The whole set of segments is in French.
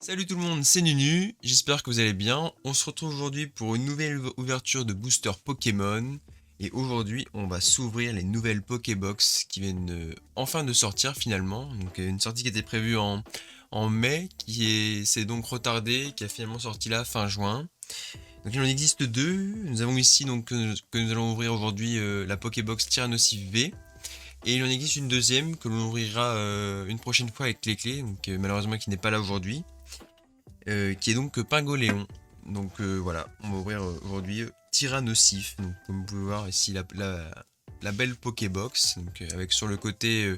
Salut tout le monde, c'est Nunu, j'espère que vous allez bien. On se retrouve aujourd'hui pour une nouvelle ouverture de booster Pokémon. Et aujourd'hui, on va s'ouvrir les nouvelles Pokébox qui viennent enfin de sortir finalement. Donc une sortie qui était prévue en mai, s'est donc retardée, qui a finalement sorti là fin juin. Donc il en existe deux. Nous avons ici donc que nous allons ouvrir aujourd'hui la Pokébox Tyrannosif V. Et il en existe une deuxième que l'on ouvrira une prochaine fois avec les clés, donc malheureusement qui n'est pas là aujourd'hui. Qui est donc Pingoléon. Donc voilà, on va ouvrir aujourd'hui Tyrannosif. Donc comme vous pouvez voir ici la belle Pokébox. Donc avec sur le côté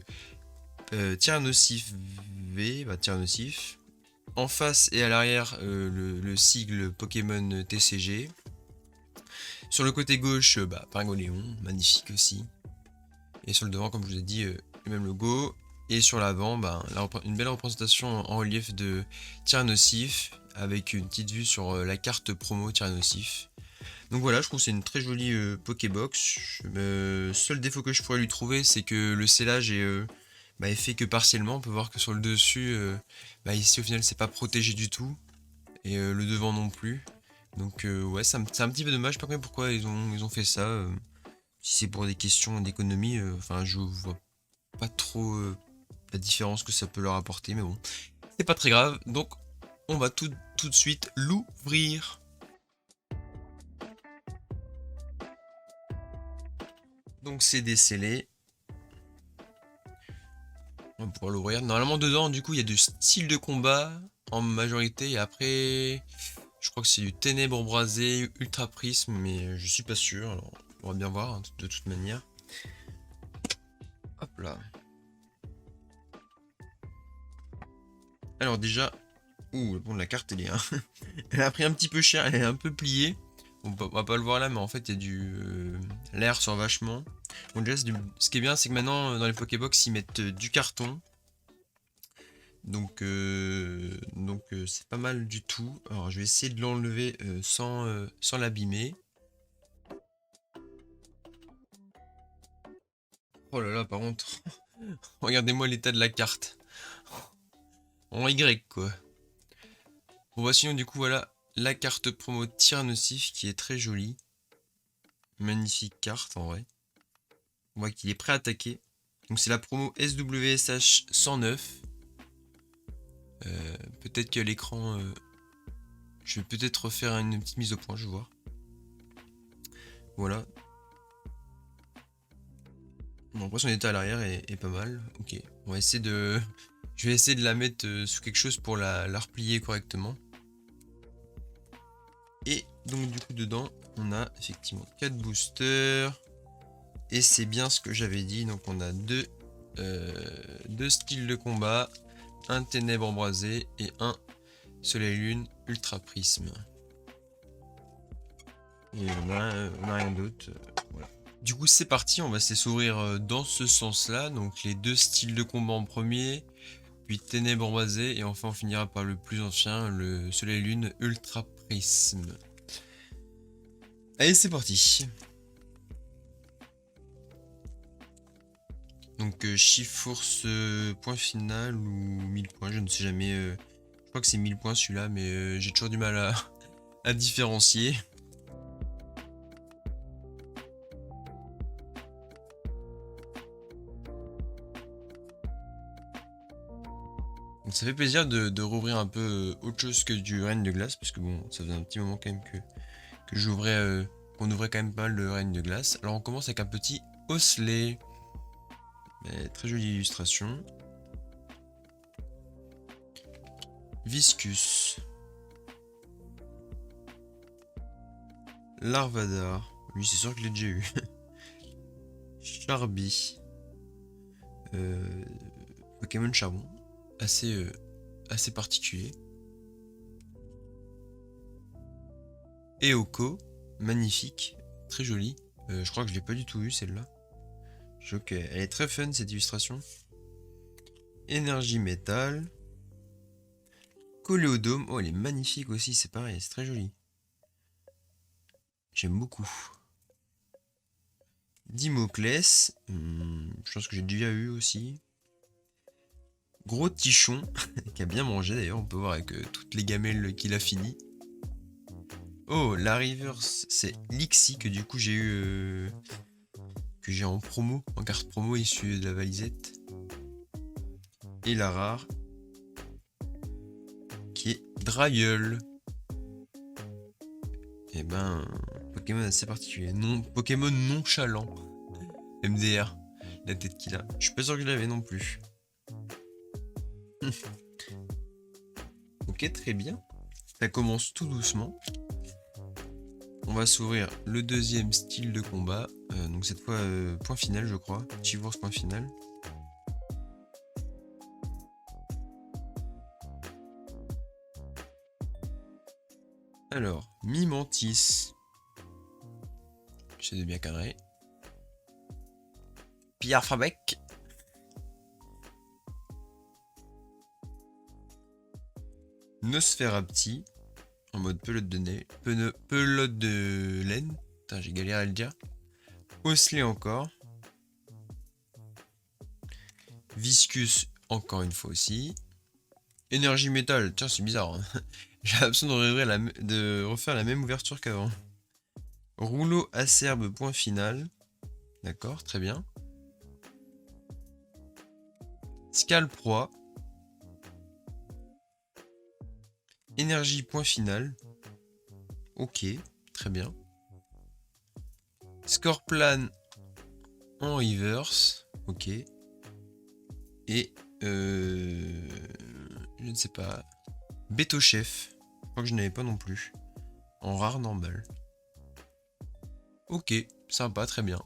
Tyrannosif V, Tyrannosif. En face et à l'arrière le sigle Pokémon TCG. Sur le côté gauche, Pingoléon, magnifique aussi. Et sur le devant, comme je vous ai dit, le même logo. Et sur l'avant, une belle représentation en relief de Tyrannosif, avec une petite vue sur la carte promo Tyrannosif. Donc voilà, je trouve que c'est une très jolie Pokébox. Seul défaut que je pourrais lui trouver, c'est que le scellage est fait que partiellement. On peut voir que sur le dessus, ici au final, c'est pas protégé du tout. Et le devant non plus. Donc ouais, c'est un petit peu dommage. Je sais pas compris pourquoi ils ont fait ça. Si c'est pour des questions d'économie, je vois pas trop la différence que ça peut leur apporter, mais bon, c'est pas très grave. Donc, on va tout de suite l'ouvrir. Donc, c'est décellé. On va pouvoir l'ouvrir. Normalement, dedans, du coup, il y a du style de combat en majorité. Et après, je crois que c'est du ténèbre brasé, ultra prisme, mais je suis pas sûr. Alors, on va bien voir hein, de toute manière. Hop là. Alors déjà, bon, la carte elle est, elle a pris un petit peu cher, elle est un peu pliée. On va pas le voir là, mais en fait il y a l'air sur vachement. Bon déjà, ce qui est bien, c'est que maintenant dans les Pokébox ils mettent du carton. Donc c'est pas mal du tout. Alors je vais essayer de l'enlever sans l'abîmer. Oh là là, par contre, regardez-moi l'état de la carte. En Y quoi. Bon bah sinon du coup voilà la carte promo Tyrannosif qui est très jolie. Magnifique carte en vrai. On voit qu'il est prêt à attaquer. Donc c'est la promo SWSH 109. Peut-être que l'écran... je vais peut-être refaire une petite mise au point, je vais voir. Voilà. Bon, après son état à l'arrière est pas mal. Ok. On va essayer de... Je vais essayer de la mettre sous quelque chose pour la replier correctement. Et donc du coup dedans, on a effectivement 4 boosters. Et c'est bien ce que j'avais dit. Donc on a deux styles de combat. Un ténèbre embrasé et un soleil lune ultra prisme. Et on a rien d'autre. Voilà. Du coup c'est parti, on va essayer de s'ouvrir dans ce sens là. Donc les deux styles de combat en premier. Puis ténèbre embrasé. Et enfin on finira par le plus ancien, le soleil lune ultra prisme. Allez c'est parti. Donc Chiforce point final ou 1000 points, je ne sais jamais. Je crois que c'est 1000 points celui-là, mais j'ai toujours du mal à différencier. Donc ça fait plaisir de rouvrir un peu autre chose que du Reine de Glace, parce que bon, ça faisait un petit moment quand même que j'ouvrais, qu'on ouvrait quand même pas le Reine de Glace. Alors on commence avec un petit Osselet. Très jolie illustration. Viscus. Larvadar. Lui c'est sûr que je l'ai déjà eu. Charby. Pokémon charbon. Assez particulier. Eoko. Magnifique. Très jolie. Je crois que je l'ai pas du tout eu celle-là. Ok, elle est très fun cette illustration. Énergie métal. Coléodome. Oh, elle est magnifique aussi, c'est pareil, c'est très joli. J'aime beaucoup. Dimoclès. Je pense que j'ai déjà eu aussi. Gros tichon, qui a bien mangé d'ailleurs, on peut voir avec toutes les gamelles qu'il a fini. Oh, la reverse, c'est Lixie que du coup j'ai eu... que j'ai en promo, en carte promo issue de la valisette. Et la rare, qui est Dragueul. Et ben, Pokémon assez particulier. Non, Pokémon nonchalant. MDR, la tête qu'il a. Je suis pas sûr que je l'avais non plus. Ok, très bien. Ça commence tout doucement. On va s'ouvrir le deuxième style de combat. Donc cette fois, point final, je crois. Chivours point final. Alors, Mimantis. J'essaie de bien cadrer. Pierre Fabec. Nosferapti. En mode pelote de nez. Pelote de laine. Putain, j'ai galéré à le dire. Osley encore. Viscus encore une fois aussi. Énergie métal. Tiens, c'est bizarre. Hein. J'ai l'impression de refaire la même ouverture qu'avant. Rouleau acerbe point final. D'accord, très bien. Scalproie. Énergie point final. Ok, très bien. Scorplan en reverse. Ok. Et je ne sais pas. Beto Chef. Je crois que je n'avais pas non plus. En rare normal. Ok, sympa, très bien.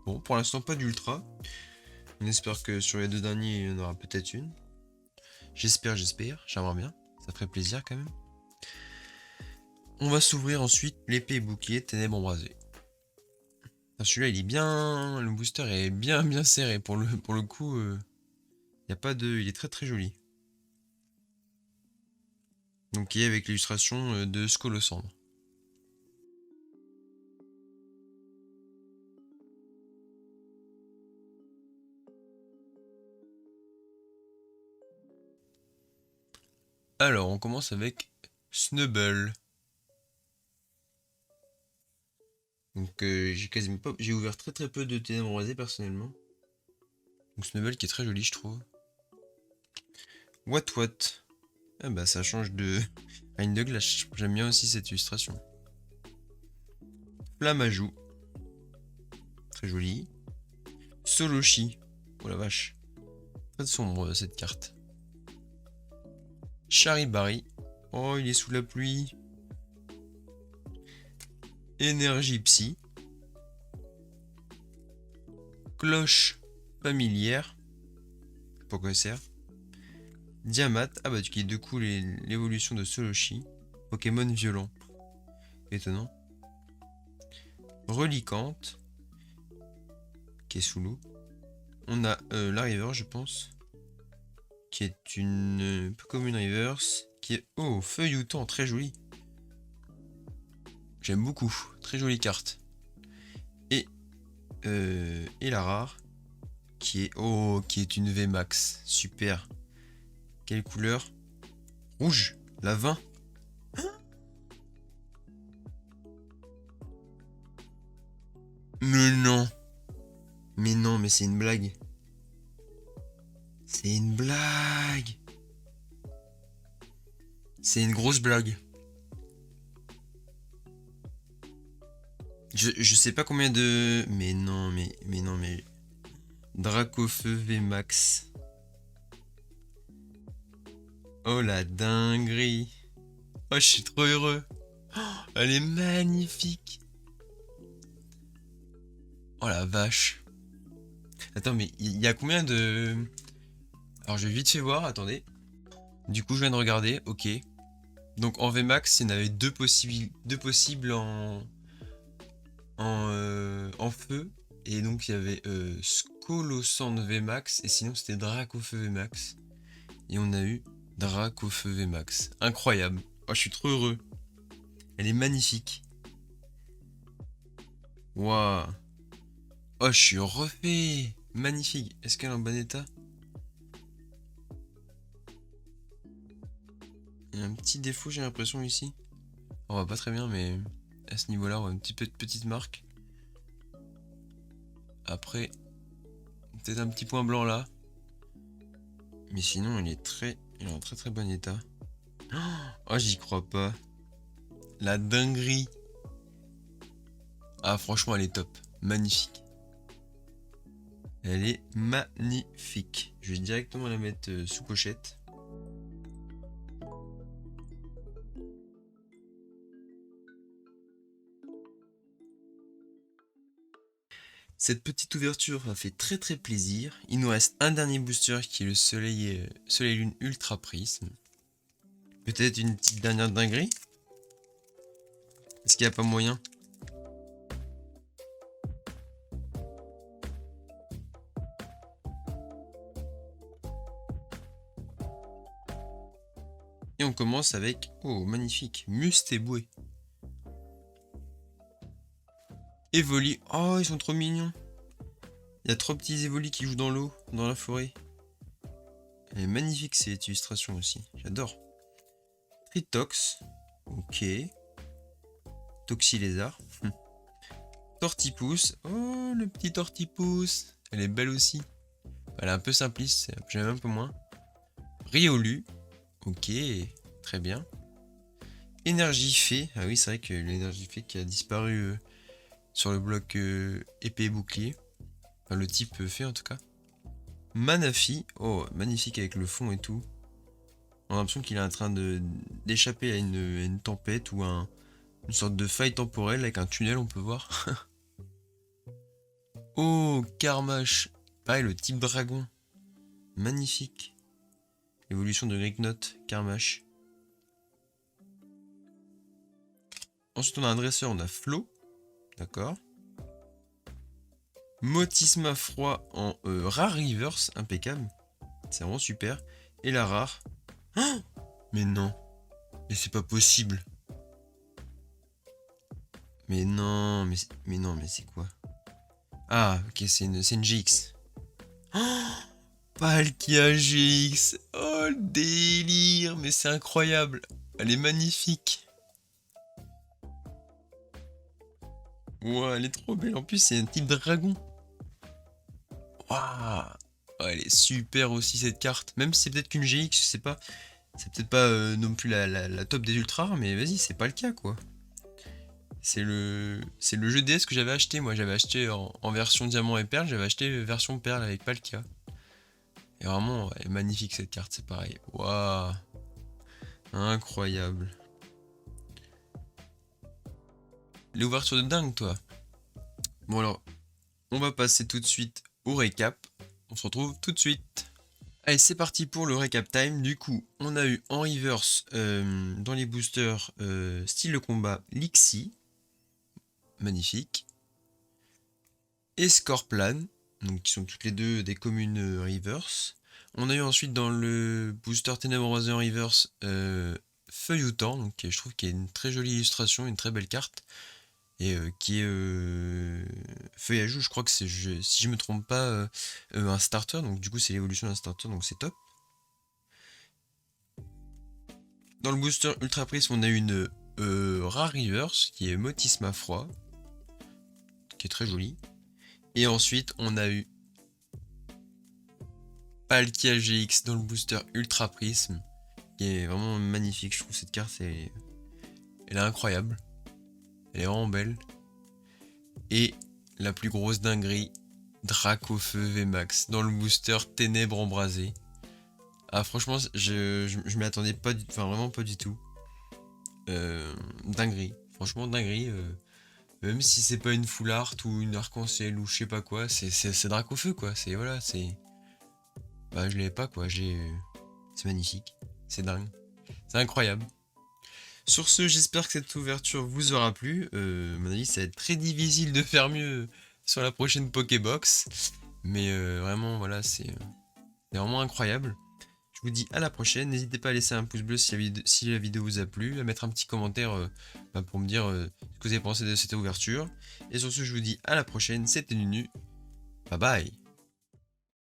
Bon, pour l'instant pas d'ultra. On espère que sur les deux derniers, il y en aura peut-être une. J'espère, j'aimerais bien. Ça ferait plaisir quand même. On va s'ouvrir ensuite l'épée et bouclier ténèbres embrasées. Celui-là, il est bien... Le booster est bien serré. Pour le coup, y a pas de... il est très joli. Donc il est avec l'illustration de Scolosandre. Alors, on commence avec Snubble. Donc j'ai quasiment pas... J'ai ouvert très peu de ténèbres embrasées personnellement. Donc Snubble qui est très joli, je trouve. What. Ah bah ça change de... Reine de glace. J'aime bien aussi cette illustration. Flamajou. Très joli. Soloshi. Oh la vache. Très sombre cette carte. Charibari. Oh, il est sous la pluie. Énergie Psy. Cloche familière. Pourquoi ça sert? Diamat. Ah bah qui est du coup l'évolution de Soloshi. Pokémon violent. Étonnant. Relicante. Qui est sous l'eau. On a la River, je pense. Qui est une Pokémon Reverse. Qui est... Oh, feuilloutant, très joli. J'aime beaucoup. Très jolie carte. Et la rare. Qui est... Oh, qui est une VMAX. Super. Quelle couleur? Rouge. La 20. Mais non. Mais non, mais c'est une blague. C'est une blague. C'est une grosse blague. Je sais pas combien de... Mais non, mais... Dracofeu VMAX. Oh la dinguerie. Oh, je suis trop heureux. Oh, elle est magnifique. Oh la vache. Attends, mais il y a combien de... Alors je vais vite fait voir, attendez. Du coup je viens de regarder, ok. Donc en VMAX, il y en avait deux possibles en feu. Et donc il y avait Skolosand VMAX et sinon c'était Dracofeu VMAX. Et on a eu Dracofeu VMAX. Incroyable. Oh, je suis trop heureux. Elle est magnifique. Waouh. Oh, je suis refait. Magnifique. Est-ce qu'elle est en bon état? Il y a un petit défaut, j'ai l'impression, ici. On va pas très bien, mais à ce niveau-là, on a un petit peu de petite marque. Après, peut-être un petit point blanc là. Mais sinon, il est en très très bon état. Oh, j'y crois pas. La dinguerie. Ah, franchement, elle est top. Magnifique. Elle est magnifique. Je vais directement la mettre sous pochette. Cette petite ouverture m'a fait très très plaisir. Il nous reste un dernier booster qui est le Soleil Lune Ultra Prisme. Peut-être une petite dernière dinguerie. Est-ce qu'il n'y a pas moyen? Et on commence avec... Oh, magnifique. Mustéboué. Evoli. Oh, ils sont trop mignons. Il y a 3 petits Evoli qui jouent dans l'eau, dans la forêt. Elle est magnifique cette illustration aussi. J'adore. Tritox. Ok. Toxylézard. Tortipousse. Oh, le petit Tortipousse. Elle est belle aussi. Elle est un peu simpliste, j'aime un peu moins. Riolu. Ok, très bien. Énergie Fée. Ah oui, c'est vrai que l'énergie Fée qui a disparu sur le bloc épée et bouclier. Enfin, le type Fée en tout cas. Manafi. Oh, magnifique avec le fond et tout. On a l'impression qu'il est en train d'échapper à une tempête ou une sorte de faille temporelle avec un tunnel, on peut voir. Oh, Karmash. Pareil, le type dragon. Magnifique. Évolution de Grignot, Karmash. Ensuite, on a un dresseur, on a Flo. D'accord. Motisma froid en rare reverse, impeccable. C'est vraiment super. Et la rare. Oh, mais non. Mais c'est pas possible. Mais non, mais non, mais c'est quoi? Ah, ok, c'est une GX. Oh, Palkia GX. Oh, le délire. Mais c'est incroyable. Elle est magnifique. Ouah, elle est trop belle. En plus, c'est un type dragon. Waouh. Oh, elle est super aussi cette carte. Même si c'est peut-être qu'une GX, je sais pas. C'est peut-être pas non plus la top des ultras, mais vas-y, c'est pas le cas quoi. C'est le jeu DS que j'avais acheté. Moi, j'avais acheté en version diamant et perle. J'avais acheté version perle avec Palkia. Et vraiment, elle est magnifique cette carte, c'est pareil. Waouh. Incroyable. L'ouverture de dingue, toi. Bon alors, on va passer tout de suite au récap. On se retrouve tout de suite. Allez, c'est parti pour le récap time. Du coup, on a eu en reverse dans les boosters style de combat Lixie. Magnifique. Et Scorplan, donc qui sont toutes les deux des communes reverse. On a eu ensuite dans le booster Ténèbres en reverse Feuilloutant, donc je trouve qu'il y a une très jolie illustration, une très belle carte. Et qui est Feuillagou, je crois que c'est, si je me trompe pas, un starter, donc du coup c'est l'évolution d'un starter, donc c'est top. Dans le booster Ultra Prisme, on a une rare reverse qui est Motisma Froid, qui est très jolie. Et ensuite, on a eu Palkia GX dans le booster Ultra Prisme, qui est vraiment magnifique. Je trouve cette carte, elle est incroyable. Elle est vraiment belle. Et la plus grosse dinguerie, Dracofeu VMAX dans le booster Ténèbres embrasées. Ah franchement, je m'y attendais pas, enfin vraiment pas du tout. Dinguerie, franchement dinguerie. Même si c'est pas une full art ou une arc-en-ciel ou je sais pas quoi, c'est Dracofeu quoi. C'est voilà, c'est. Bah je l'avais pas quoi. C'est magnifique, c'est dingue, c'est incroyable. Sur ce, j'espère que cette ouverture vous aura plu. À mon avis, ça va être très difficile de faire mieux sur la prochaine Pokébox. Mais vraiment, voilà, c'est vraiment incroyable. Je vous dis à la prochaine. N'hésitez pas à laisser un pouce bleu si la vidéo vous a plu, à mettre un petit commentaire pour me dire ce que vous avez pensé de cette ouverture. Et sur ce, je vous dis à la prochaine. C'était Nunu. Bye bye.